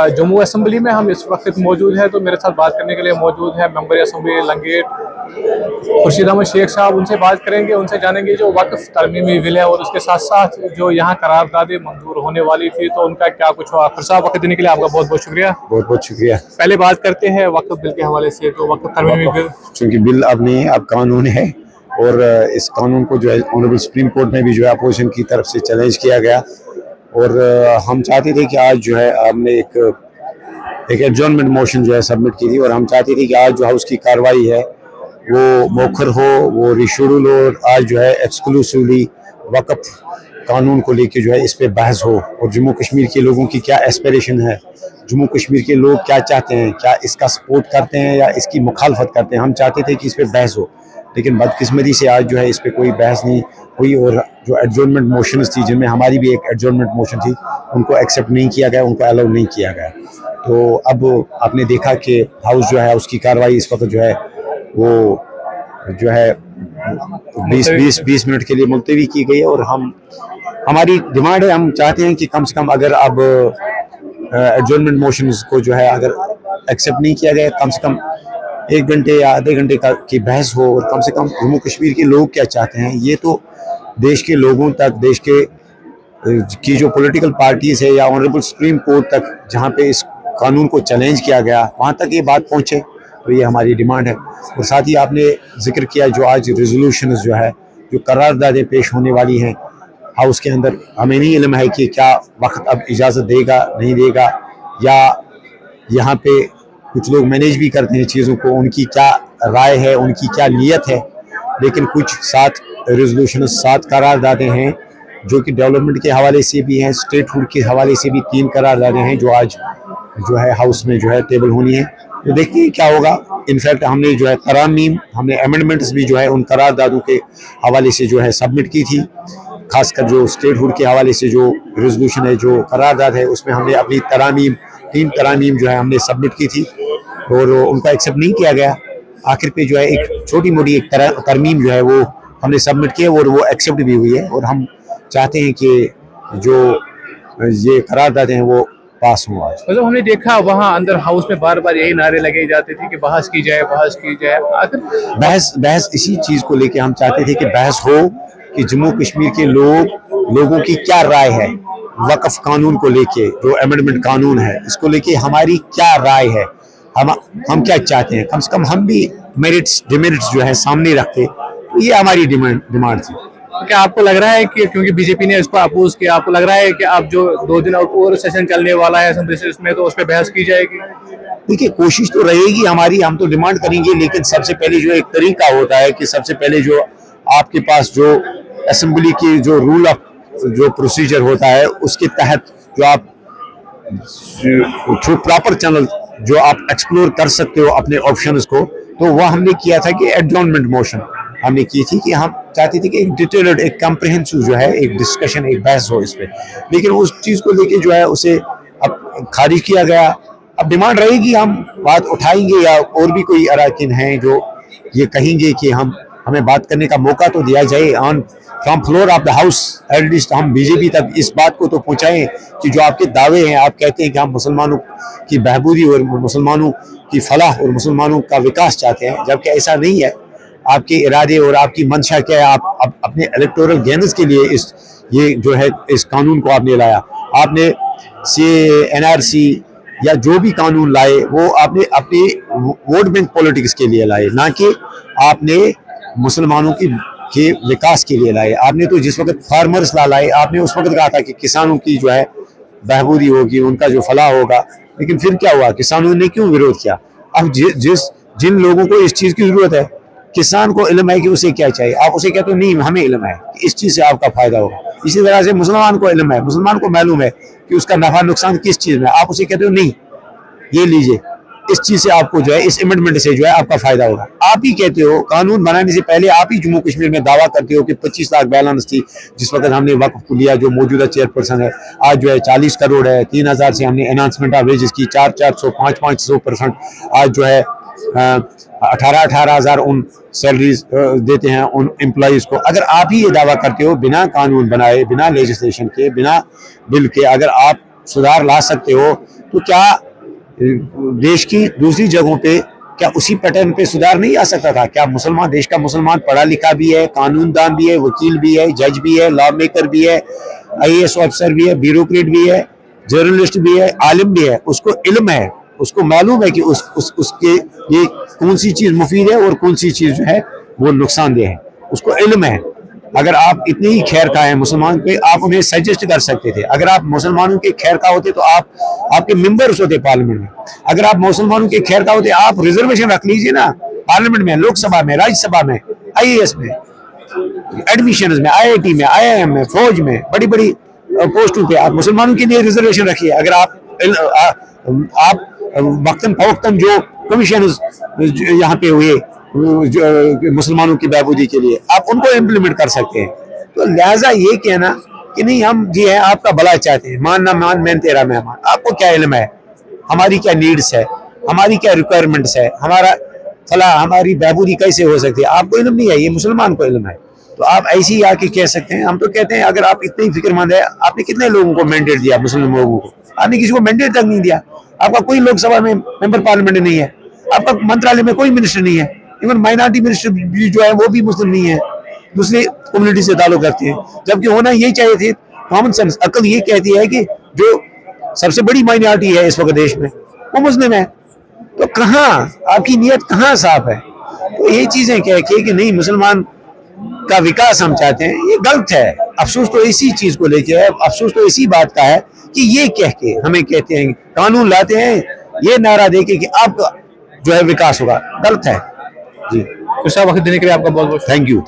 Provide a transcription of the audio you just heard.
Jammu assembly में हम इस वक्त मौजूद हैं, तो मेरे साथ बात करने के लिए मौजूद है मेंबर असम्बली लंगेट खुर्शीद अहमद शेख साहब। उनसे बात करेंगे, उनसे जानेंगे जो वक्फ तरमीमी बिल है और उसके साथ साथ जो यहाँ करारदादें मंजूर होने वाली थी तो उनका क्या कुछ हुआ। खुर्शीद साहब, वक्त देने के लिए आपका बहुत बहुत शुक्रिया। बहुत बहुत शुक्रिया। पहले बात करते हैं वक्फ बिल के हवाले से। तो वक्फ तरमीमी बिल चूँकि बिल अब नहीं है, अब कानून है, और इस कानून को जो है ऑनरेबल सुप्रीम कोर्ट में भी जो है अपोजिशन की तरफ से चैलेंज किया गया, और हम चाहते थे कि आज जो है हमने एक एडजॉर्नमेंट मोशन जो है सबमिट की थी, और हम चाहते थे कि आज जो हाउस की कार्रवाई है वो मौखर हो, वो रिशेड्यूल हो, और आज जो है एक्सक्लूसिवली वक्फ कानून को लेके जो है इस पे बहस हो, और जम्मू कश्मीर के लोगों की क्या एस्पिरेशन है, जम्मू कश्मीर के लोग क्या चाहते हैं, क्या इसका सपोर्ट करते हैं या इसकी मुखालफत करते हैं। हम चाहते थे कि इस पे बहस हो, लेकिन बदकिस्मती से आज जो है इस पे कोई बहस नहीं हुई, और जो एडजॉर्नमेंट मोशंस थी, जिनमें हमारी भी एक एडजॉर्नमेंट मोशन थी, उनको एक्सेप्ट नहीं किया गया, उनको अलाउ नहीं किया गया। तो अब आपने देखा कि हाउस जो है उसकी कार्रवाई इस वक्त जो है वो जो है 20 मिनट के लिए मुलतवी की गई है, और हमारी डिमांड है, हम चाहते हैं कि कम से कम अगर अब एडजॉर्नमेंट मोशंस को जो है अगर एक्सेप्ट नहीं किया गया, कम से कम 1 घंटे या आधे घंटे की बहस हो, और कम से कम जम्मू कश्मीर के लोग क्या चाहते हैं ये तो देश के लोगों तक, देश के की जो पॉलिटिकल पार्टीज है या ऑनरेबल सुप्रीम कोर्ट तक जहाँ पे इस कानून को चैलेंज किया गया वहाँ तक ये बात पहुँचे, तो ये हमारी डिमांड है। और साथ ही आपने जिक्र किया जो आज रेजोल्यूशन जो है, जो करारदादें पेश होने वाली हैं हाउस के अंदर, हमें नहीं इल्म है कि क्या वक्त अब इजाज़त देगा नहीं देगा, या यहाँ पे कुछ लोग मैनेज भी करते हैं चीज़ों को, उनकी क्या राय है, उनकी क्या नीयत है। लेकिन कुछ 7 रेजोल्यूशन 7 करारदादें हैं जो कि डेवलपमेंट के हवाले से भी हैं, स्टेटहुड के हवाले से भी 3 करारदादें हैं जो आज जो है हाउस में जो है टेबल होनी है। तो देखते हैं क्या होगा। इनफैक्ट हमने जो है तरामीम, हमने अमेंडमेंट्स भी जो है उन करारदादों के हवाले से जो है सबमिट की थी, खासकर जो स्टेटहुड के हवाले से जो रेजोल्यूशन है, जो करारदाद है, उसमें हमने अपनी तरामीम 3 तरामीम जो है हमने सबमिट की थी, और उनका एक्सेप्ट नहीं किया गया। आखिर पे जो है एक छोटी मोटी एक तरमीम जो है वो हमने सबमिट की है, और वो एक्सेप्ट भी हुई है, और हम चाहते हैं कि जो ये करारदाद हैं वो पास हुआ। मतलब हमने देखा वहाँ अंदर हाउस में बार बार यही नारे लगे जाते थे कि बहस की जाए, बहस की जाए। आखिर बहस इसी चीज़ को लेके हम चाहते थे कि बहस हो कि जम्मू कश्मीर के लोगों की क्या राय है वक्फ कानून को लेके, जो अमेंडमेंट कानून है इसको लेके हमारी क्या राय है, हम क्या चाहते हैं। कम से कम हम भी मेरिट्स डिमेरिट्स जो है सामने रखते, तो ये हमारी डिमांड थी। तो क्या आपको लग रहा है कि क्योंकि बीजेपी ने इसको अपोज किया, आपको लग रहा है कि अब जो 2 दिन और सेशन चलने वाला है असेंबली में, तो उस पर बहस की जाएगी? देखिए, कोशिश तो रहेगी हमारी, हम तो डिमांड करेंगे, लेकिन सबसे पहले जो एक तरीका होता है कि सबसे पहले जो आपके पास जो असेंबली की जो रूल ऑफ जो प्रोसीजर होता है उसके तहत जो आप थ्रू प्रॉपर चैनल जो आप एक्सप्लोर कर सकते हो अपने ऑप्शंस को, तो वह हमने किया था कि एडजॉर्नमेंट मोशन हमने की थी कि हम चाहते थे कि एक डिटेल्ड, एक कम्प्रिहेंसिव जो है एक डिस्कशन, एक बहस हो इस पे, लेकिन उस चीज़ को लेके जो है उसे अब खारिज किया गया। अब डिमांड रहेगी, हम बात उठाएंगे, या और भी कोई अराकीन हैं जो ये कहेंगे कि हमें बात करने का मौका तो दिया जाए on from floor of the house, at least हम बीजेपी तक इस बात को तो पहुंचाएं कि जो आपके दावे हैं, आप कहते हैं कि हम मुसलमानों की बहबूदी और मुसलमानों की फलाह और मुसलमानों का विकास चाहते हैं, जबकि ऐसा नहीं है। आपके इरादे और आपकी मंशा क्या है, आप अपने इलेक्टोरल गेन्स के लिए ये जो है इस कानून को आपने लाया। आपने NRC या जो भी कानून लाए वो आपने अपनी वोट बैंक पॉलिटिक्स के लिए लाए, ना कि आपने मुसलमानों के विकास के लिए लाए। आपने तो जिस वक्त फार्मर्स लाए, आपने उस वक्त कहा था कि किसानों की जो है बहबूदी होगी, उनका जो फलाह होगा, लेकिन फिर क्या हुआ, किसानों ने क्यों विरोध किया? अब जिन लोगों को इस चीज़ की ज़रूरत है, किसान को इल्म है कि उसे क्या चाहिए, आप उसे कहते हो नहीं हमें इल्म है कि इस चीज़ से आपका फायदा होगा। इसी तरह से मुसलमान को इल्म है, मुसलमान को मालूम है कि उसका नफा नुकसान किस चीज़ में, आप उसे कहते हो नहीं ये लीजिए, इस चीज़ से आपको जो है इस अमेंडमेंट से जो है आपका फायदा होगा। आप ही कहते हो, कानून बनाने से पहले आप ही जम्मू कश्मीर में दावा करते हो कि 25 लाख बैलेंस थी जिस वक्त हमने वक्फ को लिया, जो मौजूदा चेयरपर्सन है, आज जो है 40 करोड़ है। 3000 से हमने एनहांसमेंट ऑफ वेजेस की, 400 500% आज जो है 18,000 उन सैलरीज देते हैं उन एम्प्लॉइज को। अगर आप ही ये दावा करते हो बिना कानून बनाए, बिना लेजिस्लेशन के, बिना बिल के, अगर आप सुधार ला सकते हो تو کیا دیش کی دوسری جگہوں پہ کیا اسی پیٹرن پہ سدھار نہیں آ سکتا تھا؟ کیا مسلمان دیش کا مسلمان پڑھا لکھا بھی ہے، قانون دان بھی ہے، وکیل بھی ہے، جج بھی ہے، لا میکر بھی ہے، IAS آفیسر بھی ہے، بیوروکریٹ بھی ہے، جرنلسٹ بھی ہے، عالم بھی ہے، اس کو علم ہے، اس کو معلوم ہے کہ اس کے یہ کون سی چیز مفید ہے اور کون سی چیز جو ہے وہ نقصان دہ ہے، اس کو علم ہے۔ اگر آپ اتنے ہی خیر خواہ ہیں مسلمان پہ، آپ انہیں سجیسٹ کر سکتے تھے۔ اگر آپ مسلمانوں کے خیر خواہ ہوتے تو آپ کے ممبرس ہوتے پارلیمنٹ میں۔ اگر آپ مسلمانوں کے خیر خواہ ہوتے، آپ ریزرویشن رکھ لیجئے نا پارلیمنٹ میں، لوک سبھا میں، راجیہ سبھا میں، IAS میں، ایڈمیشنز میں، IIT میں، IIM میں، فوج میں، بڑی بڑی پوسٹوں پہ آپ مسلمانوں کے لیے ریزرویشن رکھیے۔ اگر آپ وقتاً فوقتاً جو کمیشنز یہاں پہ ہوئے مسلمانوں کی بہبودی کے لیے، آپ ان کو امپلیمنٹ کر سکتے ہیں۔ تو لہٰذا یہ کہنا کہ نہیں ہم جی ہیں آپ کا بھلا چاہتے ہیں، مان نہ مان میں تیرا مہمان، آپ کو کیا علم ہے ہماری کیا نیڈس ہے، ہماری کیا ریکوائرمنٹس ہے، ہمارا فلاح ہماری بہبودی کیسے ہو سکتی ہے؟ آپ کو علم نہیں ہے، یہ مسلمان کو علم ہے۔ تو آپ ایسے ہی آ کے کہہ سکتے ہیں۔ ہم تو کہتے ہیں اگر آپ اتنے ہی فکر مند ہے، آپ نے کتنے لوگوں کو مینڈیٹ دیا؟ مسلم لوگوں کو آپ نے کسی کو مینڈیٹ تک نہیں دیا۔ آپ کا کوئی لوک سبھا میں ممبر پارلیمنٹ نہیں ہے، آپ کا منترالیہ میں کوئی منسٹر نہیں ہے، ایون مائنارٹی منسٹر بھی جو ہے وہ بھی مسلم نہیں ہے، دوسری کمیونٹی سے تعلق رکھتے ہیں، جبکہ ہونا یہ چاہیے تھے۔ کامن سینس عقل یہ کہتی ہے کہ جو سب سے بڑی مائنارٹی ہے اس وقت دیش میں وہ مسلم ہے، تو کہاں آپ کی نیت کہاں صاف ہے؟ تو یہ چیزیں کہہ کے کہ نہیں مسلمان کا وکاس ہم چاہتے ہیں، یہ غلط ہے۔ افسوس تو اسی چیز کو لے کے ہے، افسوس تو اسی بات کا ہے کہ یہ کہہ کے ہمیں کہتے ہیں قانون لاتے ہیں یہ نعرہ دے کے کہ اب جو ہے وکاس ہوگا، غلط ہے۔ جی تو صاحب وقت دینے کے لیے آپ کا بہت بہت تھینک یو۔